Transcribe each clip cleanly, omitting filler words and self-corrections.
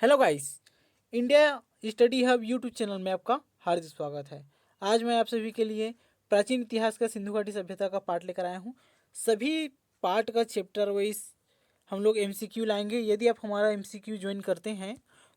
Hello guys, India study hub YouTube channel में आपका हार्दिक स्वागत है। आज मैं आप सभी के लिए प्राचीन इतिहास का सिंधु घाटी सभ्यता का पार्ट लेकर आया हूँ। सभी पार्ट का चैप्टर वाइज हम लोग एमसीक्यू लाएंगे। यदि आप हमारा एमसीक्यू ज्वाइन करते हैं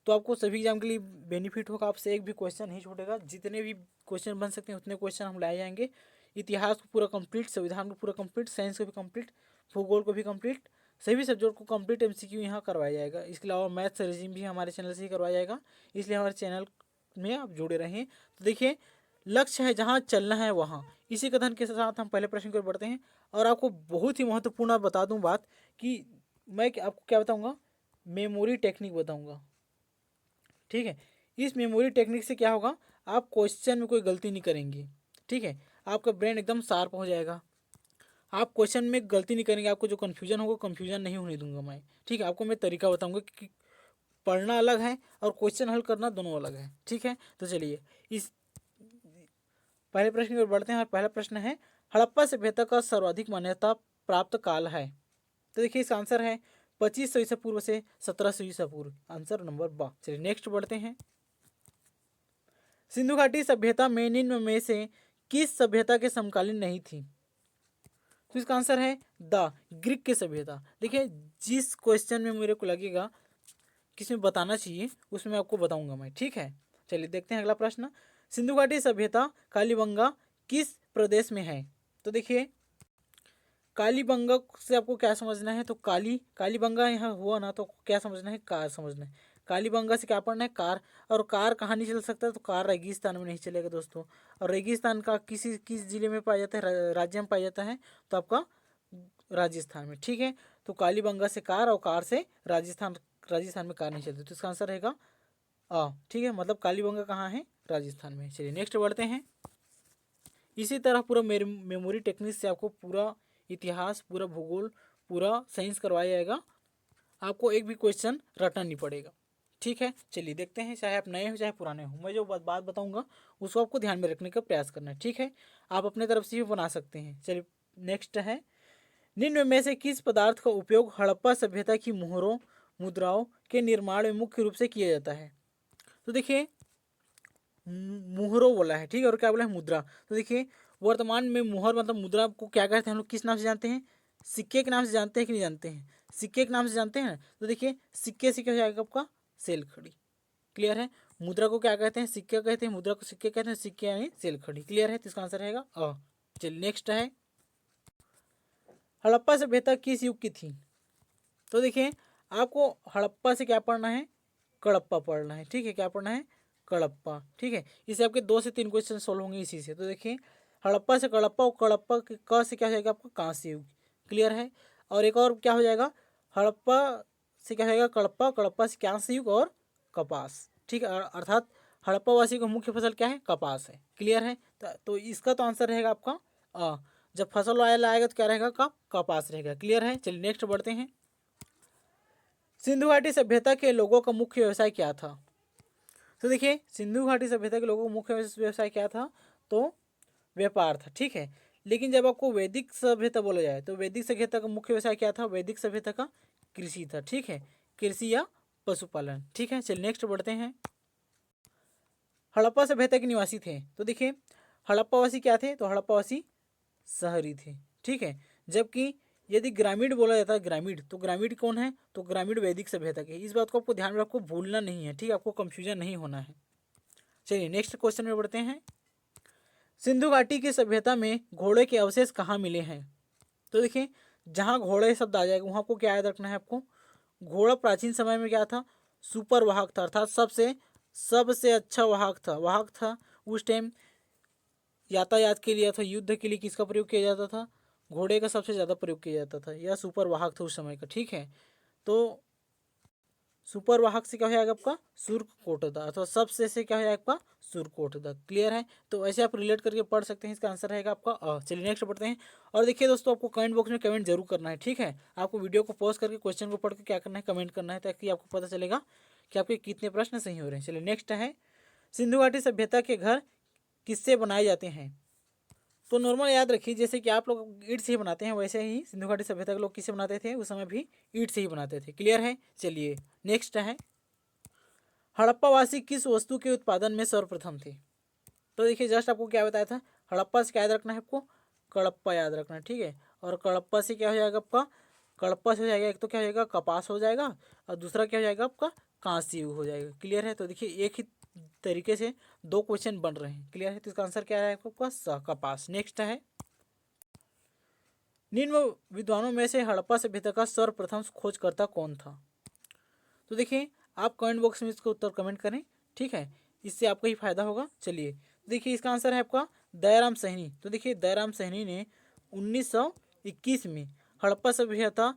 तो आपको सभी एग्जाम के लिए बेनिफिट होगा। आपसे एक भी क्वेश्चन नहीं छूटेगा। जितने भी क्वेश्चन बन सकते हैं उतने क्वेश्चन हम लाए जाएंगे। इतिहास को पूरा कंप्लीट, संविधान को पूरा कंप्लीट, साइंस को भी कंप्लीट, भूगोल को भी कंप्लीट, सभी सब्जेक्ट को कंप्लीट एमसीक्यू यहाँ करवाया जाएगा। इसके अलावा मैथ्स रीजनिंग भी हमारे चैनल से ही करवाया जाएगा, इसलिए हमारे चैनल में आप जुड़े रहें। तो देखिए, लक्ष्य है जहाँ चलना है वहाँ। इसी कथन के साथ हम पहले प्रश्न की ओर बढ़ते हैं। और आपको बहुत ही महत्वपूर्ण बता दूँ बात कि मैं आपको क्या बताऊँगा, मेमोरी टेक्निक बताऊँगा। ठीक है, इस मेमोरी टेक्निक से क्या होगा, आप क्वेश्चन में कोई गलती नहीं करेंगे। ठीक है, आपका ब्रेन एकदम शार्प हो जाएगा। आप क्वेश्चन में गलती नहीं करेंगे। आपको जो कन्फ्यूजन होगा, कन्फ्यूजन नहीं होने दूंगा मैं। ठीक है, आपको मैं तरीका बताऊंगा कि पढ़ना अलग है और क्वेश्चन हल करना दोनों अलग है। ठीक है, तो चलिए इस पहले प्रश्न की ओर बढ़ते हैं। और पहला प्रश्न है, हड़प्पा सभ्यता का सर्वाधिक मान्यता प्राप्त काल है। तो देखिए, इसका आंसर है 2500 ईसा पूर्व से 1700 ईसा पूर्व। आंसर नंबर बा। चलिए नेक्स्ट बढ़ते हैं। सिंधु घाटी सभ्यता में निम्न में से किस सभ्यता के समकालीन नहीं थी? तो इसका आंसर है द ग्रीक की सभ्यता। देखिए, जिस क्वेश्चन में मेरे को लगेगा किसमें बताना चाहिए उसमें आपको बताऊंगा मैं। ठीक है, चलिए देखते हैं अगला प्रश्न। सिंधु घाटी सभ्यता कालीबंगा किस प्रदेश में है? तो देखिए, कालीबंगा से आपको क्या समझना है, तो कालीबंगा यहाँ हुआ ना, तो क्या समझना है, कार समझना है। कालीबंगा से क्या पढ़ना है, कार। और कार कहाँ नहीं चल सकता, तो कार रेगिस्तान में नहीं चलेगा दोस्तों। और रेगिस्तान का किस जिले में पाया जाता है, राज्य में पाया जाता है, तो आपका राजस्थान में। ठीक है, तो कालीबंगा से कार और कार से राजस्थान, राजस्थान में कार नहीं चलती, तो इसका आंसर रहेगा आ। ठीक है, मतलब कालीबंगा कहाँ है, राजस्थान में। चलिए नेक्स्ट बढ़ते हैं। इसी तरह पूरा मेमोरी टेक्निक से आपको पूरा इतिहास, पूरा भूगोल, पूरा साइंस करवाया जाएगा। आपको एक भी क्वेश्चन रटना नहीं पड़ेगा। ठीक है, चलिए देखते हैं। चाहे आप नए हो चाहे पुराने हो, मैं जो बात बताऊंगा उसको आपको ध्यान में रखने का प्रयास करना है। ठीक है, आप अपने तरफ से भी बना सकते हैं। चलिए नेक्स्ट है, निम्न में से किस पदार्थ का उपयोग हड़प्पा सभ्यता की मोहरों, मुद्राओं के निर्माण में मुख्य रूप से किया जाता है? तो देखिए, मुहरों बोला है। ठीक है, और क्या बोला है, मुद्रा। तो देखिए, वर्तमान में मुहर मतलब मुद्रा को क्या कहते हैं, हम लोग किस नाम से जानते हैं, सिक्के के नाम से जानते हैं कि नहीं जानते हैं? सिक्के के नाम से जानते हैं। तो देखिए, सिक्के से क्या हो जाएगा आपका, सेल खड़ी। क्लियर है। मुद्रा को क्या कहते हैं, सिक्के कहते हैं, मुद्रा को सिक्के कहते हैं, सिक्के यानी सेल खड़ी। क्लियर है, तो इसका आंसर रहेगा अ। चलिए नेक्स्ट है, हड़प्पा सभ्यता किस युग की थी? तो देखिए, आपको हड़प्पा से क्या पढ़ना है, कड़प्पा पढ़ना है। ठीक है, क्या पढ़ना है, कड़प्पा। ठीक है, इससे आपके 2 से 3 क्वेश्चन सॉल्व होंगे इसी से। तो देखिए, हड़प्पा से कड़प्पा, और कड़प्पा के क से क्या हो जाएगा आपका, कांस्य युग। क्लियर है। और एक और क्या हो जाएगा, हड़प्पा से क्या हो जाएगा, कड़प्पा, कड़प्पा से कांस्य युग और कपास। ठीक है, अर्थात हड़प्पा वासी का मुख्य फसल क्या है, कपास है। क्लियर है, तो इसका तो आंसर रहेगा आपका अ। जब फसल वाला आएगा तो क्या रहेगा, कपास रहेगा। क्लियर है, चलिए नेक्स्ट बढ़ते हैं। सिंधु घाटी सभ्यता के लोगों का मुख्य व्यवसाय क्या था? तो देखिए, सिंधु घाटी सभ्यता के लोगों का मुख्य व्यवसाय क्या था, तो व्यापार था। ठीक है, लेकिन जब आपको वैदिक सभ्यता बोला जाए तो वैदिक सभ्यता का मुख्य व्यवसाय क्या था, वैदिक सभ्यता का कृषि था। ठीक है, कृषि या पशुपालन। ठीक है, चलिए नेक्स्ट बढ़ते हैं। हड़प्पा सभ्यता के निवासी थे। तो देखिए, हड़प्पावासी क्या थे, तो हड़प्पावासी शहरी थे। ठीक है, जबकि यदि ग्रामीण बोला जाता है, ग्रामीण, तो ग्रामीण कौन है, तो ग्रामीण वैदिक सभ्यता के। इस बात को आपको ध्यान में, आपको भूलना नहीं है। ठीक है, आपको कंफ्यूजन नहीं होना है। चलिए नेक्स्ट क्वेश्चन में बढ़ते हैं। सिंधु घाटी की सभ्यता में घोड़े के अवशेष कहाँ मिले हैं? तो देखिए, जहाँ घोड़े शब्द आ जाएगा वहाँ आपको क्या याद रखना है, आपको घोड़ा प्राचीन समय में क्या था, सुपर वाहक था, अर्थात सबसे सबसे अच्छा वाहक था उस टाइम। यातायात के लिए अथवा युद्ध के लिए किसका प्रयोग किया जाता था, घोड़े का सबसे ज़्यादा प्रयोग किया जाता था। यह सुपर वाहक था उस समय का। ठीक है, तो सुपर वाहक से क्या हो जाएगा आपका, सूर्यकोटदा, अथवा सबसे से क्या हो जाएगा आपका, सूर्यकोटदा। क्लियर है, तो ऐसे आप रिलेट करके पढ़ सकते हैं। इसका आंसर रहेगा आपका अ। चलिए नेक्स्ट पढ़ते हैं। और देखिए दोस्तों, आपको कमेंट बॉक्स में कमेंट जरूर करना है। ठीक है, आपको वीडियो को पॉज करके क्वेश्चन को पढ़ के क्या करना है, कमेंट करना है, ताकि आपको पता चलेगा कि आपके कितने प्रश्न सही हो रहे हैं। चलिए नेक्स्ट है, सिंधु घाटी सभ्यता के घर किससे बनाए जाते हैं? तो नॉर्मल याद रखिए, जैसे कि आप लोग ईंट से ही बनाते हैं, वैसे ही सिंधु घाटी सभ्यता के लोग किससे बनाते थे, उस समय भी ईंट से ही बनाते थे। क्लियर है, चलिए नेक्स्ट है, हड़प्पावासी किस वस्तु के उत्पादन में सर्वप्रथम थे? तो देखिए जस्ट आपको क्या बताया था, हड़प्पा से क्या याद रखना है आपको, कड़प्पा याद रखना है, ठीक है। और कड़प्पा से क्या हो जाएगा आपका, कड़प्पा से हो जाएगा, एक तो क्या हो जाएगा कपास हो जाएगा, और दूसरा क्या हो जाएगा आपका कांसी हो जाएगा। क्लियर है? तो देखिए एक ही तरीके से दो क्वेश्चन बन रहे हैं। क्लियर है? तो इसका आंसर क्या है आपका, कपास। नेक्स्ट है, निम्न विद्वानों में से हड़प्पा सभ्यता का सर्वप्रथम खोजकर्ता कौन था? तो देखिए आप कमेंट बॉक्स में इसका उत्तर कमेंट करें, ठीक है, इससे आपको ही फायदा होगा। चलिए देखिए इसका आंसर है आपका दयाराम साहनी। तो देखिए दयाराम साहनी ने 1921 में हड़प्पा सभ्यता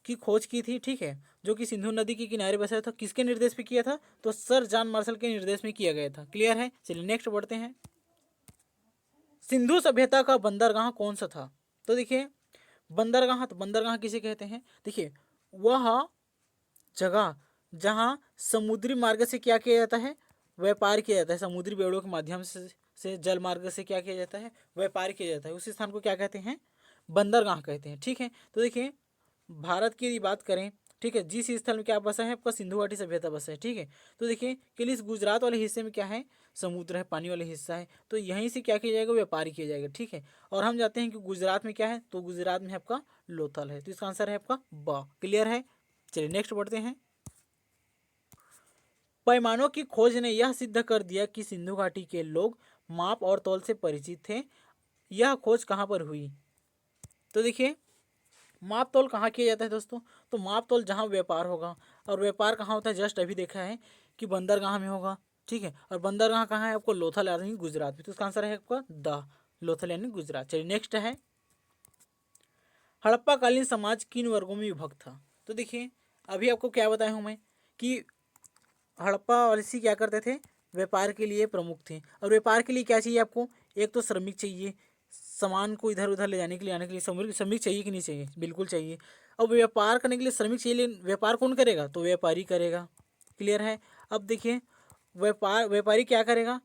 की खोज की थी, ठीक है, जो कि सिंधु नदी के किनारे बसा था। किसके निर्देश पे किया था? तो सर जॉन मार्शल के निर्देश में किया गया था। क्लियर है? चलिए नेक्स्ट बढ़ते हैं। सिंधु सभ्यता का बंदरगाह कौन सा था? तो देखिए बंदरगाह, तो बंदरगाह किसे कहते हैं? देखिए वह जगह जहाँ समुद्री मार्ग से क्या किया जाता है, व्यापार किया जाता है। समुद्री बेड़ों के माध्यम से जल मार्ग से क्या किया जाता है, व्यापार किया जाता है। उस स्थान को क्या कहते हैं? बंदरगाह कहते हैं, ठीक है। तो देखिए भारत की यदि बात करें, ठीक है, जिस स्थल में क्या बसा है आपका, सिंधु घाटी सभ्यता बसा है, ठीक है। तो देखिए कि इस गुजरात वाले हिस्से में क्या है, समुद्र है, पानी वाला हिस्सा है, तो यहीं से क्या किया जाएगा, व्यापार किया जाएगा, ठीक है। और हम जाते हैं कि गुजरात में क्या है, तो गुजरात में आपका लोथल है, तो इसका आंसर है आपका ब। क्लियर है? चलिए नेक्स्ट बढ़ते हैं। पैमानों की खोज ने यह सिद्ध कर दिया कि सिंधु घाटी के लोग माप और तौल से परिचित थे। यह खोज कहाँ पर हुई? तो देखिए माप तौल कहाँ किया जाता है दोस्तों? तो माप तौल जहाँ व्यापार होगा, और व्यापार कहाँ होता है, जस्ट अभी देखा है कि बंदरगाह में होगा, ठीक है। और बंदरगाह कहाँ है आपको, लोथल यानी गुजरात में। तो इसका आंसर है आपका द, लोथल यानी गुजरात। चलिए नेक्स्ट है, हड़प्पा कालीन समाज किन वर्गों में विभक्त था? तो देखिए अभी आपको क्या बताया हूँ मैं कि हड़प्पा वासी क्या करते थे, व्यापार के लिए प्रमुख थे। और व्यापार के लिए क्या चाहिए आपको, एक तो श्रमिक चाहिए, सामान को इधर उधर ले जाने के लिए, आने के लिए श्रमिक चाहिए कि नहीं चाहिए? बिल्कुल चाहिए। अब व्यापार करने के लिए श्रमिक चाहिए, लेकिन व्यापार कौन करेगा? तो व्यापारी करेगा। क्लियर है? अब देखिए व्यापारी क्या करेगा,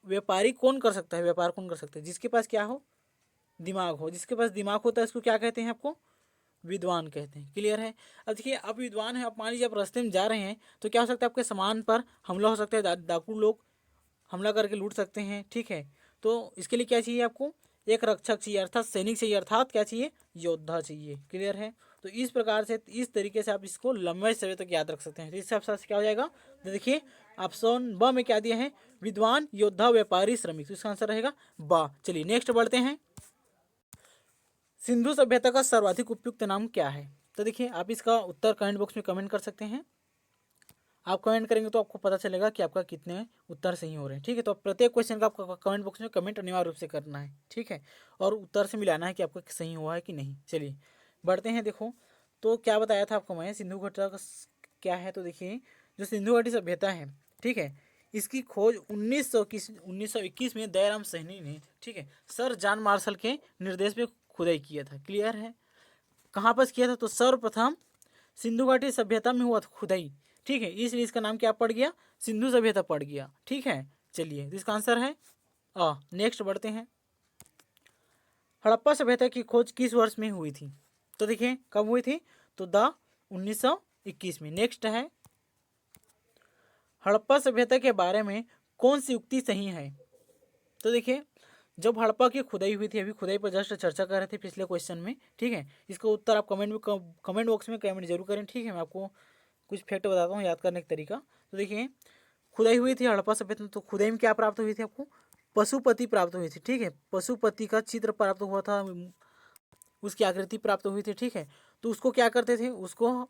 व्यापारी कौन कर सकता है, व्यापार कौन कर सकता है? जिसके पास क्या हो, दिमाग हो। जिसके पास दिमाग होता है उसको क्या कहते हैं आपको, विद्वान कहते हैं। क्लियर है? अब देखिए आप विद्वान हैं, आप मान लीजिए आप रास्ते में जा रहे हैं, तो क्या हो सकता है, आपके सामान पर हमला हो सकता है, डाकू लोग हमला करके लूट सकते हैं, ठीक है। तो इसके लिए क्या चाहिए आपको, एक रक्षक चाहिए, अर्थात सैनिक चाहिए, अर्थात क्या चाहिए, योद्धा चाहिए। क्लियर है? तो इस प्रकार से, इस तरीके से आप इसको लंबे समय तक याद रख सकते हैं। तो इससे आपसे क्या हो जाएगा, तो देखिए ऑप्शन ब में क्या दिया है, विद्वान, योद्धा, व्यापारी, श्रमिक। तो इसका आंसर रहेगा ब। चलिए नेक्स्ट बढ़ते हैं। सिंधु सभ्यता का सर्वाधिक उपयुक्त नाम क्या है? तो देखिए आप इसका उत्तर कमेंट बॉक्स में कमेंट कर सकते हैं। आप कमेंट करेंगे तो आपको पता चलेगा कि आपका कितने उत्तर सही हो रहे हैं, ठीक है। तो प्रत्येक क्वेश्चन का आपको कमेंट बॉक्स में कमेंट अनिवार्य रूप से करना है, ठीक है, और उत्तर से मिलाना है कि आपका सही हुआ है कि नहीं। चलिए बढ़ते हैं। देखो तो क्या बताया था आपको मैं, सिंधु घाटी का क्या है, तो देखिए जो सिंधु घाटी सभ्यता है, ठीक है, इसकी खोज 1921 में दयाराम साहनी ने, ठीक है, सर जॉन मार्शल के निर्देश पे खुदाई किया था। क्लियर है? कहाँ पर किया था? तो सर्वप्रथम सिंधु घाटी सभ्यता में हुआ था खुदाई, ठीक है, इसलिए इसका नाम क्या पड़ गया, सिंधु सभ्यता पड़ गया, ठीक है। चलिए तो इसका आंसर है नेक्स्ट बढ़ते हैं। हड़प्पा सभ्यता की खोज किस वर्ष में हुई थी? तो देखिए कब हुई थी, तो 1921 में। नेक्स्ट है, हड़प्पा सभ्यता के बारे में कौन सी उक्ति सही है? तो देखिए जब हड़प्पा की खुदाई हुई थी, अभी खुदाई पर जस्ट चर्चा कर रहे थे पिछले क्वेश्चन में, ठीक है, इसका उत्तर आप कमेंट बॉक्स में कमेंट जरूर करें, ठीक है। मैं आपको कुछ फैक्ट बताता हूँ याद करने का तरीका। तो देखिए खुदाई हुई थी हड़प्पा सभ्यता में, तो खुदाई में क्या प्राप्त हुई थी आपको, पशुपति प्राप्त हुई थी, ठीक है, पशुपति का चित्र प्राप्त हुआ था, उसकी आकृति प्राप्त हुई थी, ठीक है। तो उसको क्या करते थे, उसको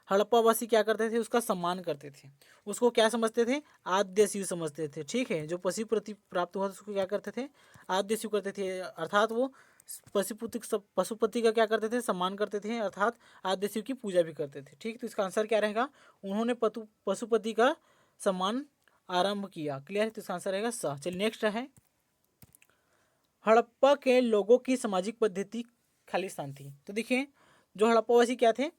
हड़प्पावासी क्या करते थे, उसका सम्मान करते थे, उसको क्या समझते थे, आद्य शिव समझते थे, ठीक है। जो पशुपति प्राप्त हुआ था उसको क्या करते थे, आद्य शिव करते थे, अर्थात वो पशुपति का क्या करते थे, सम्मान करते थे, अर्थात आद्य शिव की पूजा भी करते थे, ठीक। तो इसका आंसर क्या रहेगा, उन्होंने पशुपति का सम्मान आरंभ किया। क्लियर है? तो इसका आंसर रहेगा स। चलिए नेक्स्ट है, हड़प्पा के लोगों की सामाजिक पद्धति खालिस्तान थी। तो देखिए जो हड़प्पावासी क्या थे,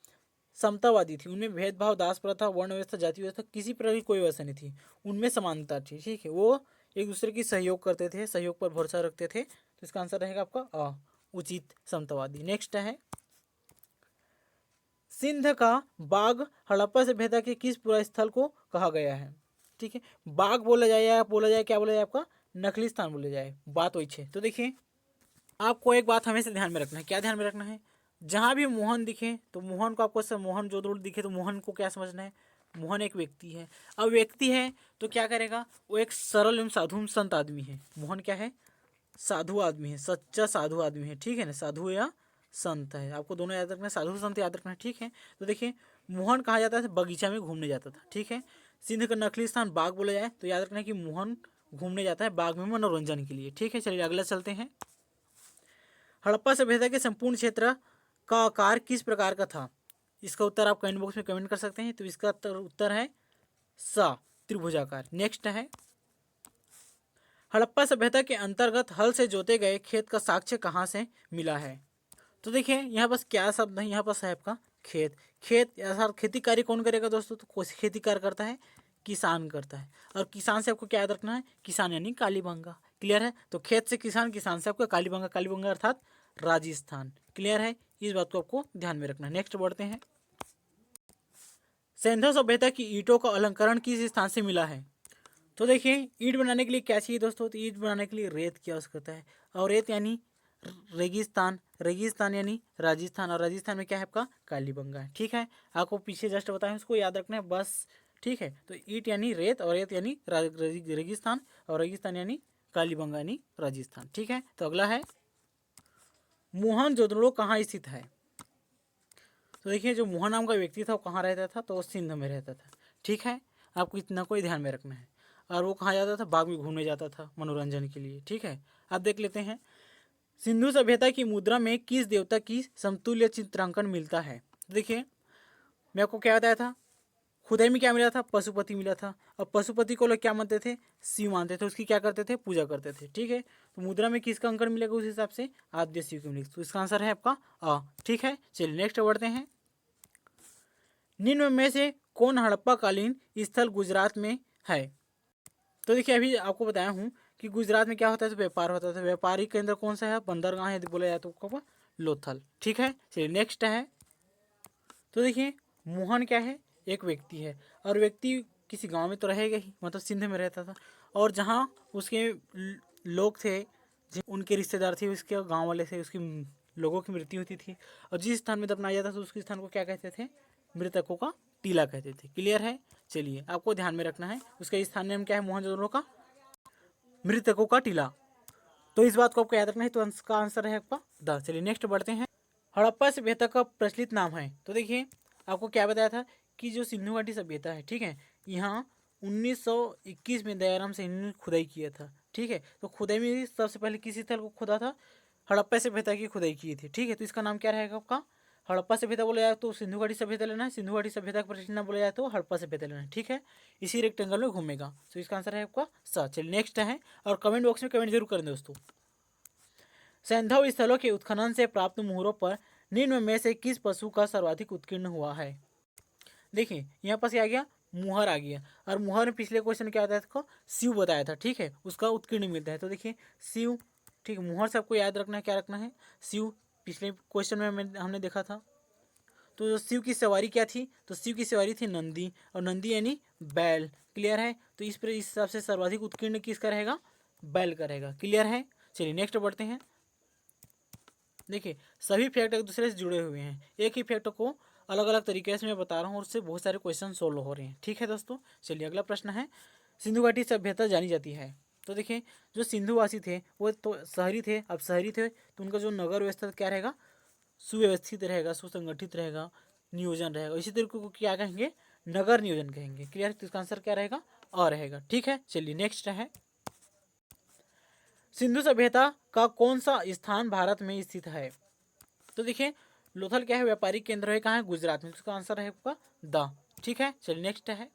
समतावादी थी, उनमें भेदभाव, दास प्रथा, वर्ण व्यवस्था, जाति व्यवस्था, किसी प्रकार की कोई व्यवस्था नहीं थी, उनमें समानता थी, ठीक है। वो एक दूसरे की सहयोग करते थे, सहयोग पर भरोसा रखते थे। तो इसका आंसर रहेगा आपका उचित समतावादी। नेक्स्ट है, सिंध का बाग हड़प्पा सभ्यता के किस पूरा स्थल को कहा गया है? ठीक है, बाग बोला जाए या बोला जाए, क्या बोला जाए आपका, नकली स्थान बोला जाए, बात वही है। तो देखिए आपको एक बात हमेशा ध्यान में रखना है, क्या ध्यान में रखना है, जहाँ भी मोहन दिखे तो मोहन को आपको सब मोहन जो रोड दिखे तो मोहन को क्या समझना है, मोहन एक व्यक्ति है। अब व्यक्ति है तो क्या करेगा, वो एक सरल एवं साधु संत आदमी है। मोहन क्या है, साधु आदमी है, सच्चा साधु आदमी है, ठीक है ना, साधु या संत है, आपको दोनों याद रखना है, साधु संत याद रखना है, ठीक है। तो देखिए मोहन कहा जाता है बगीचा में घूमने जाता था, ठीक है। सिंध का नकली स्थान बाग बोला जाए तो याद रखना है कि मोहन घूमने जाता है बाग में मनोरंजन के लिए, ठीक है। चलिए अगला चलते हैं। हड़प्पा सभ्यता के संपूर्ण क्षेत्र का आकार किस प्रकार का था? इसका उत्तर आप कमेंट बॉक्स में कमेंट कर सकते हैं। तो इसका उत्तर है सा, त्रिभुजाकार। नेक्स्ट है, हड़प्पा सभ्यता के अंतर्गत हल से जोते गए खेत का साक्ष्य कहाँ से मिला है? तो देखिए यहाँ पास क्या शब्द है, यहाँ पास है आपका खेत। खेत अर्थात खेती कार्य कौन करेगा दोस्तों? तो खेती कार्य करता है, किसान करता है। और किसान से आपको क्या याद रखना है, किसान यानी कालीबंगा। क्लियर है? तो खेत से किसान, किसान से आपका कालीबंगा, कालीबंगा अर्थात राजस्थान। क्लियर है? इस बात को आपको ध्यान में रखना है। नेक्स्ट बढ़ते हैं, सिंधु सभ्यता की ईंटों का अलंकरण किस स्थान से मिला है? तो देखिए ईंट बनाने के लिए क्या चाहिए दोस्तों? तो ईंट बनाने के लिए रेत की आवश्यकता है, और रेत यानी रेगिस्तान, रेगिस्तान यानी राजस्थान, और राजस्थान में क्या है आपका, कालीबंगा है, ठीक है। आपको पीछे जस्ट बताएं, उसको याद रखना है बस, ठीक है। तो ईंट यानी रेत, और रेत यानी रेगिस्तान, और रेगिस्तान यानी कालीबंगा यानी राजस्थान, ठीक है। तो अगला है, मोहनजोदड़ो कहाँ स्थित है? तो देखिए जो मोहन नाम का व्यक्ति था वो कहाँ रहता था? तो वो सिंध में रहता था, ठीक है। आपको इतना कोई ध्यान में रखना है। और वो कहाँ जाता था? बाग में घूमने जाता था मनोरंजन के लिए, ठीक है। अब देख लेते हैं, सिंधु सभ्यता की मुद्रा में किस देवता की समतुल्य चित्रांकन मिलता है? देखिए मैं आपको क्या बताया था, खुदाई में क्या मिला था? पशुपति मिला था। और पशुपति को लोग क्या मानते थे? शिव मानते थे, उसकी क्या करते थे? पूजा करते थे, ठीक है। तो मुद्रा में किसका अंकन मिलेगा उस हिसाब से? आद्य शिव को मिलेगा। तो इसका आंसर है आपका अ, ठीक है। चलिए नेक्स्ट बढ़ते हैं, निम्न में से कौन हड़प्पाकालीन स्थल गुजरात में है? तो देखिए अभी आपको बताया हूँ कि गुजरात में क्या होता है, तो व्यापार होता था। व्यापारिक केंद्र कौन सा है? बंदरगाह है, बोला जाए तो लोथल, ठीक है। चलिए नेक्स्ट है, तो देखिए मोहन क्या है? एक व्यक्ति है, और व्यक्ति किसी गांव में तो रहेगा ही, मतलब सिंध में रहता था। और जहाँ उसके लोग थे, उनके रिश्तेदार थे, उसके गांव वाले थे, उसकी लोगों की मृत्यु होती थी, और जिस स्थान में दफनाया जाता था उसके स्थान को क्या कहते थे? मृतकों का टीला कहते थे। क्लियर है? चलिए आपको ध्यान में रखना है, उसका स्थान नाम क्या है मोहनजोदड़ो का? मृतकों का टीला। तो इस बात को आपको याद रखना है। तो इसका आंसर है आपका द। चलिए नेक्स्ट बढ़ते हैं, हड़प्पा सभ्यता का प्रचलित नाम है? तो देखिए आपको क्या बताया था कि जो सिंधु घाटी सभ्यता है, ठीक है, यहाँ 1921 में दयाराम साहनी ने खुदाई किया था, ठीक है। तो खुदाई में सबसे पहले किस स्थल को खोदा था? हड़प्पा सभ्यता की खुदाई की थी, ठीक है। तो इसका नाम क्या रहेगा आपका? हड़प्पा सभ्यता बोला जाए तो सिंधु घाटी सभ्यता लेना है, सिंधु घाटी सभ्यता का प्रचलित नाम बोला जाए तो हड़प्पा सभ्यता लेना है, ठीक है। इसी रेक्टेंगल में घूमेगा। तो इसका आंसर है आपका स। चलिए नेक्स्ट है, और कमेंट बॉक्स में कमेंट जरूर करें दोस्तों, सैंधव स्थलों के उत्खनन से प्राप्त मोहरों पर निम्न में से किस पशु का सर्वाधिक उत्कीर्ण हुआ है? देखिए यहाँ पास क्या आ गया? मुहर आ गया। और मुहर में पिछले क्वेश्चन क्या आता था? शिव बताया था, ठीक है, उसका उत्कीर्ण मिलता है। तो देखिए शिव, ठीक है, मुहर से आपको याद रखना है, क्या रखना है? शिव। पिछले क्वेश्चन में हमने देखा था। तो शिव की सवारी क्या थी? तो शिव की सवारी थी नंदी, और नंदी यानी बैल। क्लियर है? तो इस हिसाब से सर्वाधिक उत्कीर्ण किसका रहेगा? बैल का रहेगा। क्लियर है? चलिए नेक्स्ट बढ़ते हैं, देखिए सभी फैक्ट एक दूसरे से जुड़े हुए हैं, एक ही फैक्ट को अलग अलग तरीके से मैं बता रहा हूँ, और उससे बहुत सारे क्वेश्चन सोल्व हो रहे हैं, ठीक है दोस्तों। चलिए अगला प्रश्न है, सिंधु घाटी सभ्यता जानी जाती है? तो देखिए जो सिंधुवासी थे वो तो शहरी थे, अब शहरी थे तो उनका जो नगर व्यवस्था क्या रहेगा? सुव्यवस्थित रहेगा, सुसंगठित रहेगा, नियोजन रहेगा। इसी तरीके को क्या कहेंगे? नगर नियोजन कहेंगे। क्लियर? तो इसका आंसर क्या रहेगा? अ रहेगा, ठीक है। चलिए नेक्स्ट है, सिंधु सभ्यता का कौन सा स्थान भारत में स्थित है? तो देखिए लोथल क्या है? व्यापारिक केंद्र है, कहाँ है? गुजरात में। उसका आंसर है आपका द, ठीक है। चलिए नेक्स्ट है,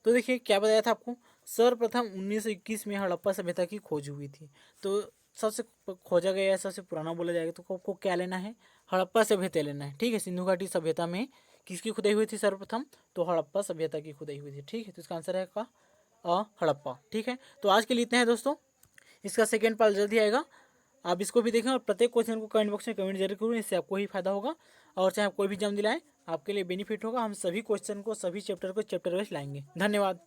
तो देखिए क्या बताया था आपको, सर्वप्रथम 1921 में हड़प्पा सभ्यता की खोज हुई थी। तो सबसे खोजा गया, सबसे पुराना बोला जाएगा तो आपको क्या लेना है? हड़प्पा सभ्यता लेना है, ठीक है। सिंधु घाटी सभ्यता में किसकी खुदाई हुई थी सर्वप्रथम? तो हड़प्पा सभ्यता की खुदाई हुई थी, ठीक है। तो इसका आंसर है आपका हड़प्पा, ठीक है। तो आज के लिए इतने हैं दोस्तों, इसका सेकेंड पार्ट जल्दी आएगा। आप इसको भी देखें और प्रत्येक क्वेश्चन को कमेंट बॉक्स में कमेंट जरूर करूँ, इससे आपको ही फायदा होगा। और चाहे आप कोई भी एग्जाम दिलाएं, आपके लिए बेनिफिट होगा। हम सभी क्वेश्चन को, सभी चैप्टर को चैप्टर वाइज लाएंगे। धन्यवाद।